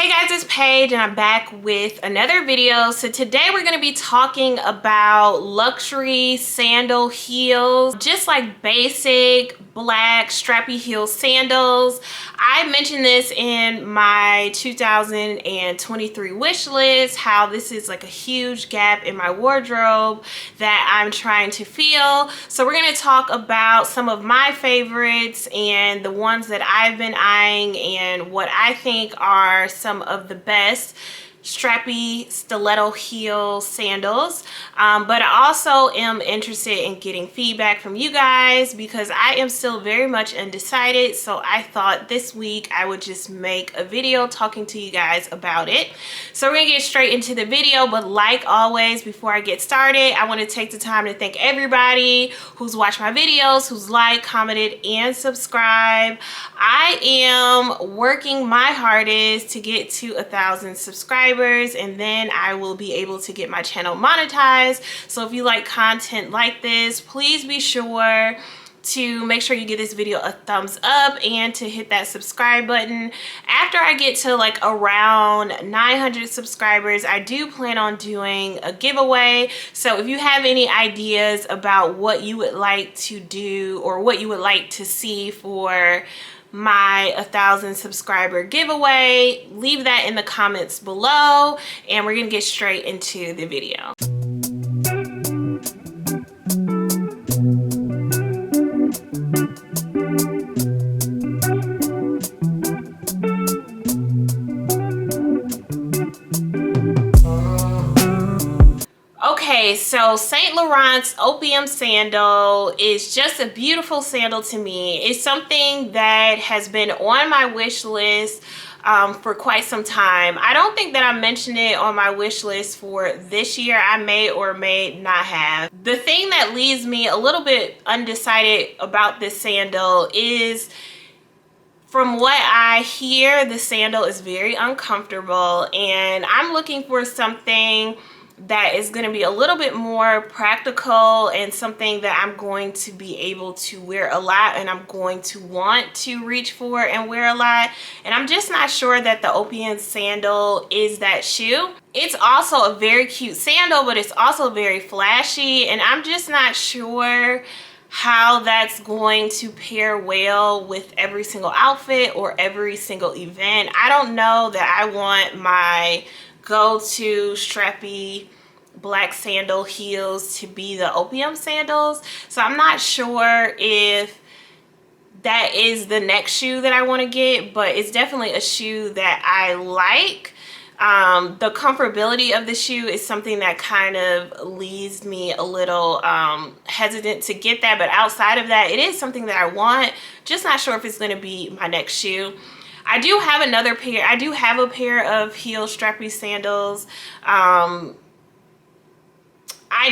Hey guys, it's Paige and I'm back with another video. So today we're going to be talking about luxury sandal heels, just like basic black strappy heel sandals. I mentioned this in my 2023 wish list, how this is like a huge gap in my wardrobe that I'm trying to fill. So we're going to talk about some of my favorites and the ones that I've been eyeing and what I think are some of the best strappy stiletto heel sandals. But I also am interested in getting feedback from you guys because I am still very much undecided. So I thought this week I would just make a video talking to you guys about it. So we're gonna get straight into the video, but like always, before I get started, I want to take the time to thank everybody who's watched my videos, who's liked, commented, and subscribed. I am working my hardest to get to 1,000 subscribers, and then I will be able to get my channel monetized. So if you like content like this, please be sure to make sure you give this video a thumbs up and to hit that subscribe button. After I get to like around 900 subscribers, I do plan on doing a giveaway. So if you have any ideas about what you would like to do or what you would like to see for my 1,000 subscriber giveaway, leave that in the comments below and we're gonna get straight into the video. Okay, so Saint Laurent's Opyum Sandal is just a beautiful sandal to me. It's something that has been on my wish list for quite some time. I don't think that I mentioned it on my wish list for this year. I may or may not have. The thing that leaves me a little bit undecided about this sandal is, from what I hear, the sandal is very uncomfortable, and I'm looking for something that is going to be a little bit more practical and something that I'm going to be able to wear a lot and I'm going to want to reach for and wear a lot. And I'm just not sure that the Opyum sandal is that shoe. It's also a very cute sandal, but it's also very flashy, and I'm just not sure how that's going to pair well with every single outfit or every single event. I don't know that I want my go-to strappy black sandal heels to be the Opyum sandals. So I'm not sure if that is the next shoe that I want to get, but it's definitely a shoe that I like. The comfortability of the shoe is something that kind of leaves me a little hesitant to get that, but outside of that, it is something that I want. Just not sure if it's going to be my next shoe. I do have another pair. I do have a pair of heel strappy sandals. I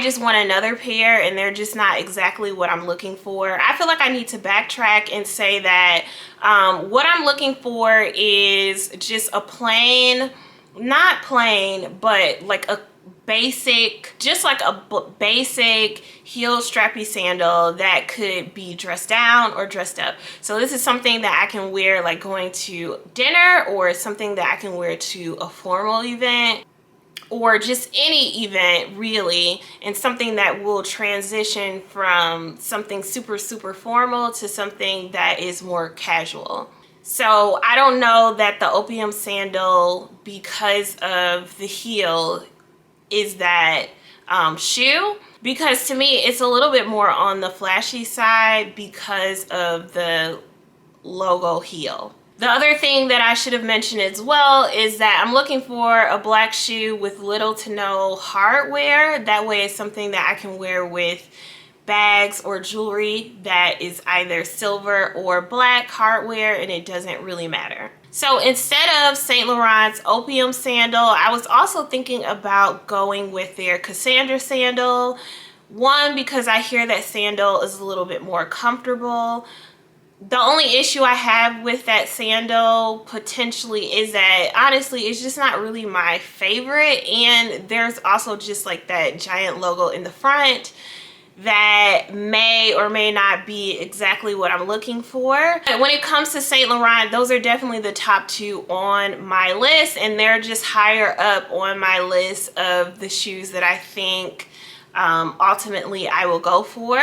just want another pair and they're just not exactly what I'm looking for. I feel like I need to backtrack and say that what I'm looking for is just a plain, not plain, but like a basic, just like a basic heel strappy sandal that could be dressed down or dressed up. So this is something that I can wear like going to dinner, or something that I can wear to a formal event, or just any event really, and something that will transition from something super formal to something that is more casual. So I don't know that the Opyum sandal, because of the heel, is that shoe, because to me it's a little bit more on the flashy side because of the logo heel. The other thing that I should have mentioned as well is that I'm looking for a black shoe with little to no hardware. That way it's something that I can wear with bags or jewelry that is either silver or black hardware, and it doesn't really matter. So instead of Saint Laurent's Opyum sandal, I was also thinking about going with their Cassandra sandal. One, because I hear that sandal is a little bit more comfortable. The only issue I have with that sandal potentially is that honestly it's just not really my favorite, and there's also just like that giant logo in the front that may or may not be exactly what I'm looking for. But when it comes to Saint Laurent, those are definitely the top two on my list, and they're just higher up on my list of the shoes that I think ultimately I will go for.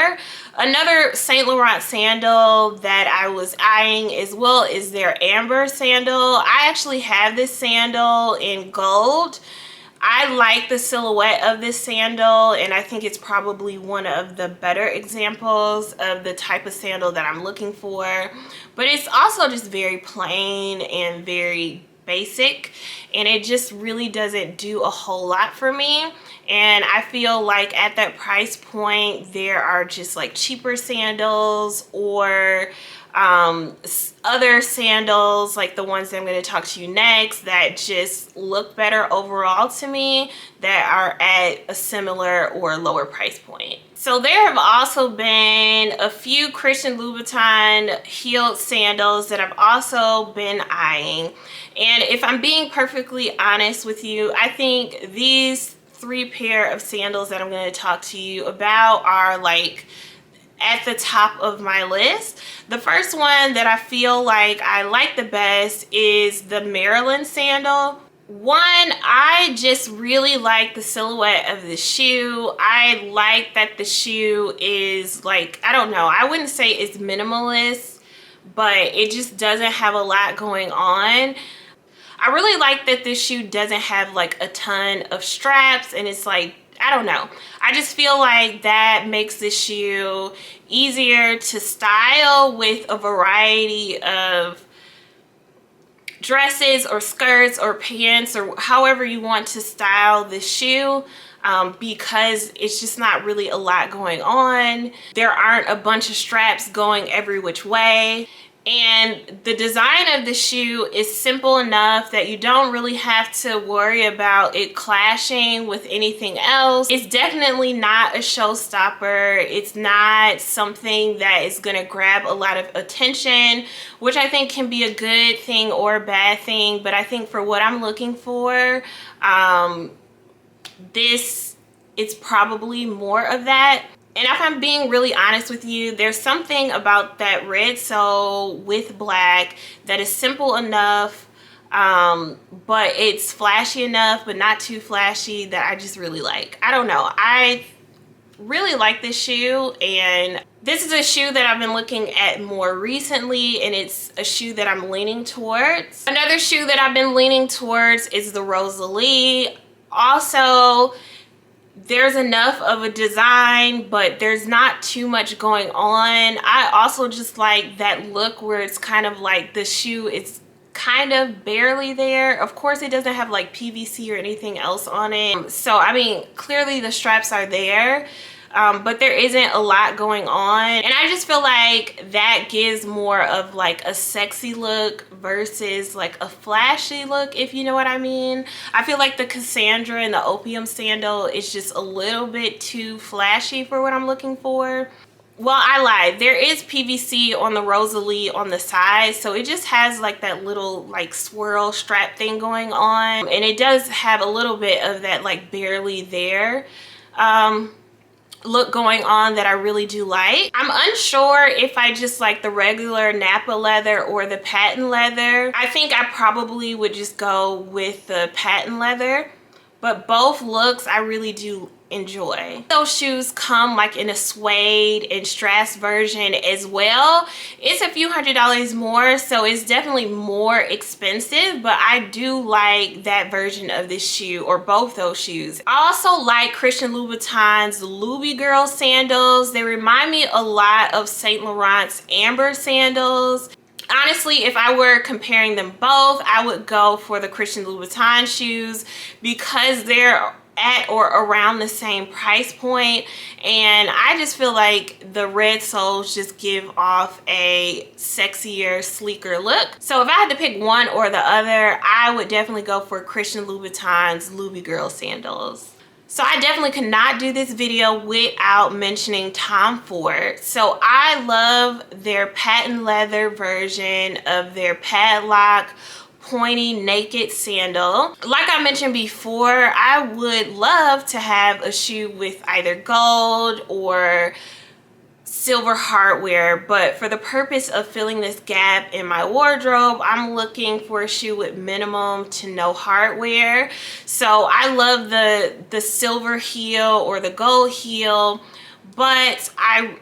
Another Saint Laurent sandal that I was eyeing as well is their Amber sandal. I actually have this sandal in gold. I like the silhouette of this sandal, and I think it's probably one of the better examples of the type of sandal that I'm looking for. But it's also just very plain and very basic, and it just really doesn't do a whole lot for me. And I feel like at that price point, there are just like cheaper sandals or other sandals like the ones that I'm going to talk to you next that just look better overall to me, that are at a similar or lower price point. So there have also been a few Christian Louboutin heeled sandals that I've also been eyeing. And if I'm being perfectly honest with you, I think these three pair of sandals that I'm going to talk to you about are like at the top of my list. The first one that I feel like I like the best is the Marylin sandal. One, I just really like the silhouette of the shoe. I like that the shoe is like, I don't know, I wouldn't say it's minimalist, but it just doesn't have a lot going on. I really like that this shoe doesn't have like a ton of straps, and it's like, I don't know, I just feel like that makes this shoe easier to style with a variety of dresses or skirts or pants or however you want to style the shoe, because it's just not really a lot going on. There aren't a bunch of straps going every which way. And the design of the shoe is simple enough that you don't really have to worry about it clashing with anything else. It's definitely not a showstopper. It's not something that is going to grab a lot of attention, which I think can be a good thing or a bad thing. But I think for what I'm looking for, this is probably more of that. And if I'm being really honest with you, there's something about that red sole with black that is simple enough, but it's flashy enough, but not too flashy, that I just really like. I don't know. I really like this shoe, and this is a shoe that I've been looking at more recently, and it's a shoe that I'm leaning towards. Another shoe that I've been leaning towards is the Rosalie. Also, there's enough of a design, but there's not too much going on. I also just like that look where it's kind of like the shoe is kind of barely there. Of course, it doesn't have like PVC or anything else on it. So, I mean, clearly the straps are there, but there isn't a lot going on. And I just feel like that gives more of like a sexy look versus like a flashy look, if you know what I mean. I feel like the Cassandra and the Opyum sandal is just a little bit too flashy for what I'm looking for. Well, I lied. There is PVC on the Rosalie on the side, so it just has like that little like swirl strap thing going on, and it does have a little bit of that like barely there look going on that I really do like. I'm unsure if I just like the regular Napa leather or the patent leather. I think I probably would just go with the patent leather, but both looks I really do enjoy. Those shoes come like in a suede and strass version as well. It's a few $100s more, so it's definitely more expensive, but I do like that version of this shoe, or both those shoes. I also like Christian Louboutin's Loubigirl sandals. They remind me a lot of Saint Laurent's Amber sandals. Honestly, if I were comparing them both, I would go for the Christian Louboutin shoes because they're at or around the same price point, and I just feel like the red soles just give off a sexier, sleeker look. So if I had to pick one or the other, I would definitely go for Christian Louboutin's Loubigirl sandals. So I definitely could not do this video without mentioning Tom Ford. So I love their patent leather version of their padlock pointy naked sandal. Like I mentioned before, I would love to have a shoe with either gold or silver hardware, but for the purpose of filling this gap in my wardrobe, I'm looking for a shoe with minimum to no hardware. So I love the silver heel or the gold heel, but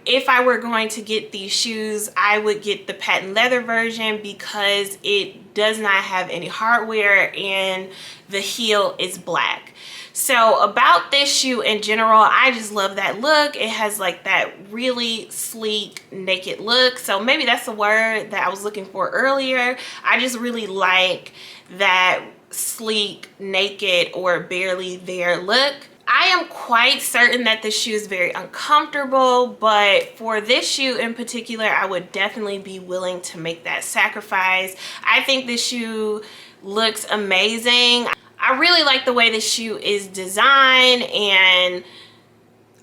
if I were going to get these shoes, I would get the patent leather version because it does not have any hardware and the heel is black. So about this shoe in general, I just love that look. It has like that really sleek naked look. So maybe that's the word that I was looking for earlier. I just really like that sleek, naked, or barely there look. I am quite certain that this shoe is very uncomfortable, but for this shoe in particular, I would definitely be willing to make that sacrifice. I think this shoe looks amazing. I really like the way this shoe is designed, and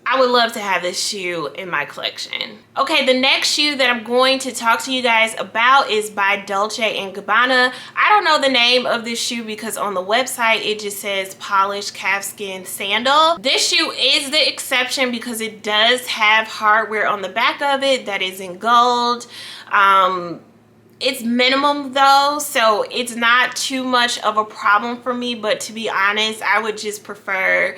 I would love to have this shoe in my collection. Okay, the next shoe that I'm going to talk to you guys about is by Dolce and Gabbana. I don't know the name of this shoe because on the website it just says polished calfskin sandal. This shoe is the exception because it does have hardware on the back of it that is in gold. It's minimum though, so it's not too much of a problem for me, but to be honest, I would just prefer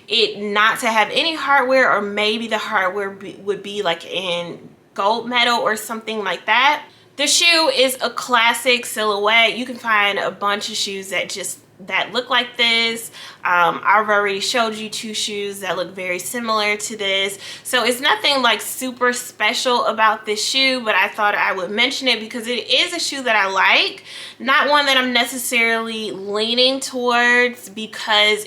it not to have any hardware, or maybe the hardware would be like in gold metal or something like that. The shoe is a classic silhouette. You can find a bunch of shoes that look like this. I've already showed you two shoes that look very similar to this, so it's nothing like super special about this shoe, but I thought I would mention it because it is a shoe that I like, not one that I'm necessarily leaning towards because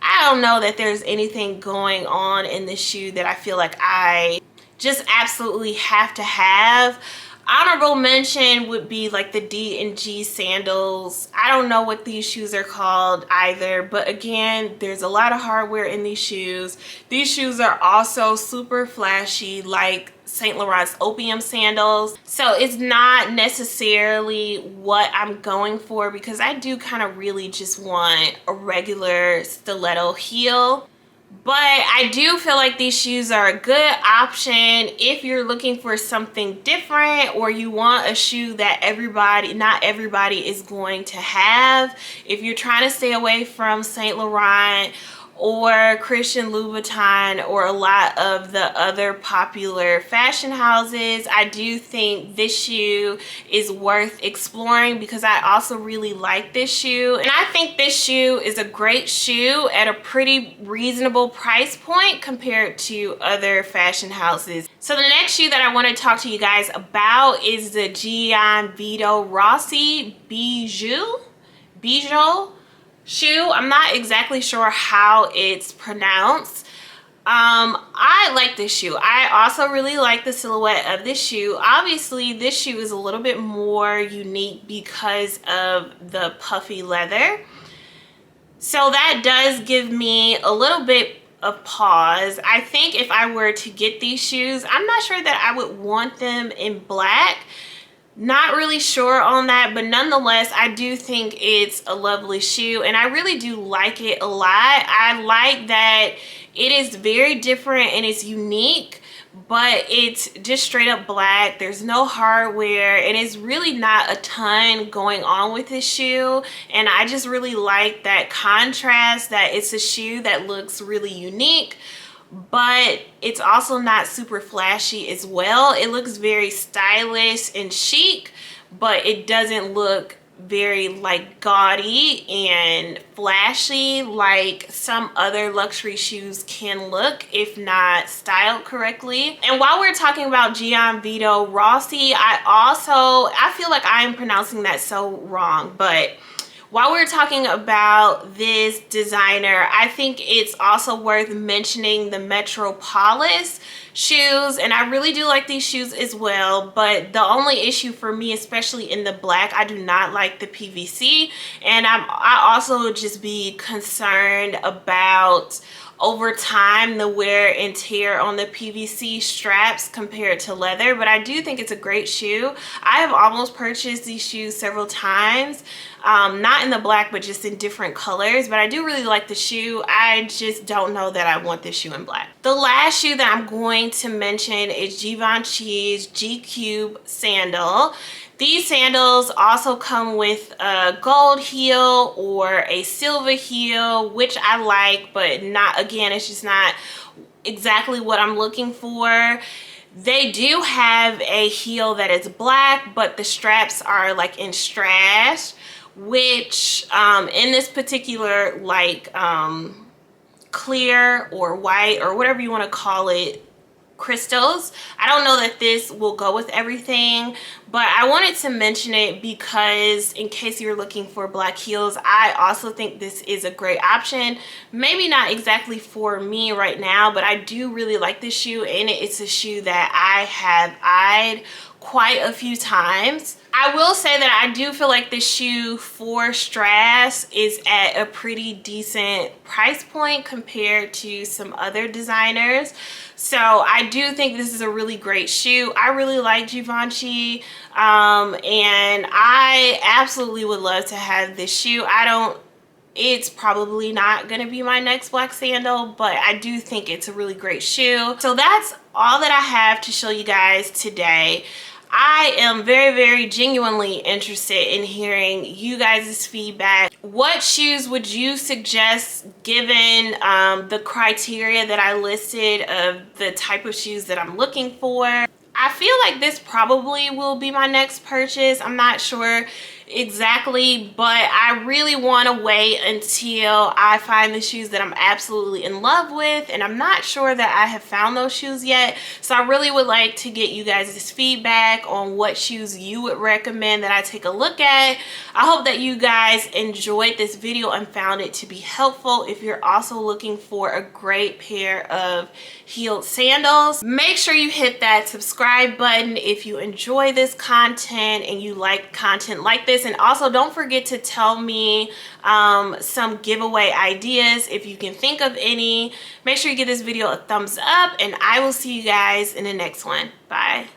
I don't know that there's anything going on in this shoe that I feel like I just absolutely have to have. Honorable mention would be like the D&G sandals. I don't know what these shoes are called either, but again, there's a lot of hardware in these shoes. These shoes are also super flashy, like Saint Laurent's Opyum Sandals. So it's not necessarily what I'm going for because I do kind of really just want a regular stiletto heel. But I do feel like these shoes are a good option if you're looking for something different, or you want a shoe that not everybody is going to have. If you're trying to stay away from Saint Laurent or Christian Louboutin or a lot of the other popular fashion houses, I do think this shoe is worth exploring because I also really like this shoe. And I think this shoe is a great shoe at a pretty reasonable price point compared to other fashion houses. So the next shoe that I want to talk to you guys about is the Gianvito Rossi Bijoux shoe. I'm not exactly sure how it's pronounced. I like this shoe. I also really like the silhouette of this shoe. Obviously, this shoe is a little bit more unique because of the puffy leather. So that does give me a little bit of pause. I think if I were to get these shoes, I'm not sure that I would want them in black. Not really sure on that, but nonetheless, I do think it's a lovely shoe and I really do like it a lot. I like that it is very different and it's unique, but it's just straight up black. There's no hardware and it's really not a ton going on with this shoe, and I just really like that contrast, that it's a shoe that looks really unique, but it's also not super flashy as well. It looks very stylish and chic, but it doesn't look very like gaudy and flashy like some other luxury shoes can look if not styled correctly. And while we're talking about Gianvito Rossi, I feel like I am pronouncing that so wrong, but while we're talking about this designer, I think it's also worth mentioning the Metropolis shoes, and I really do like these shoes as well, but the only issue for me, especially in the black, I do not like the PVC, and I also would just be concerned about over time the wear and tear on the PVC straps compared to leather, but I do think it's a great shoe. I have almost purchased these shoes several times, not in the black but just in different colors, but I do really like the shoe. I just don't know that I want this shoe in black. The last shoe that I'm going to mention is Givenchy's G Cube sandal. These sandals also come with a gold heel or a silver heel, which I like, but not, again, it's just not exactly what I'm looking for. They do have a heel that is black, but the straps are like in strass, which in this particular like clear or white or whatever you want to call it, crystals, I don't know that this will go with everything, but I wanted to mention it because in case you're looking for black heels, I also think this is a great option. Maybe not exactly for me right now, but I do really like this shoe, and it's a shoe that I have eyed quite a few times. I will say that I do feel like this shoe for strass is at a pretty decent price point compared to some other designers. So I do think this is a really great shoe. I really like Givenchy, and I absolutely would love to have this shoe. It's probably not going to be my next black sandal, but I do think it's a really great shoe. So that's all that I have to show you guys today. I am very, very genuinely interested in hearing you guys' feedback. What shoes would you suggest given the criteria that I listed of the type of shoes that I'm looking for? I feel like this probably will be my next purchase. I'm not sure exactly, but I really want to wait until I find the shoes that I'm absolutely in love with, and I'm not sure that I have found those shoes yet. So I really would like to get you guys' feedback on what shoes you would recommend that I take a look at. I hope that you guys enjoyed this video and found it to be helpful. If you're also looking for a great pair of heeled sandals, make sure you hit that subscribe button if you enjoy this content and you like content like this. And also don't forget to tell me some giveaway ideas if you can think of any. Make sure you give this video a thumbs up, and I will see you guys in the next one. Bye.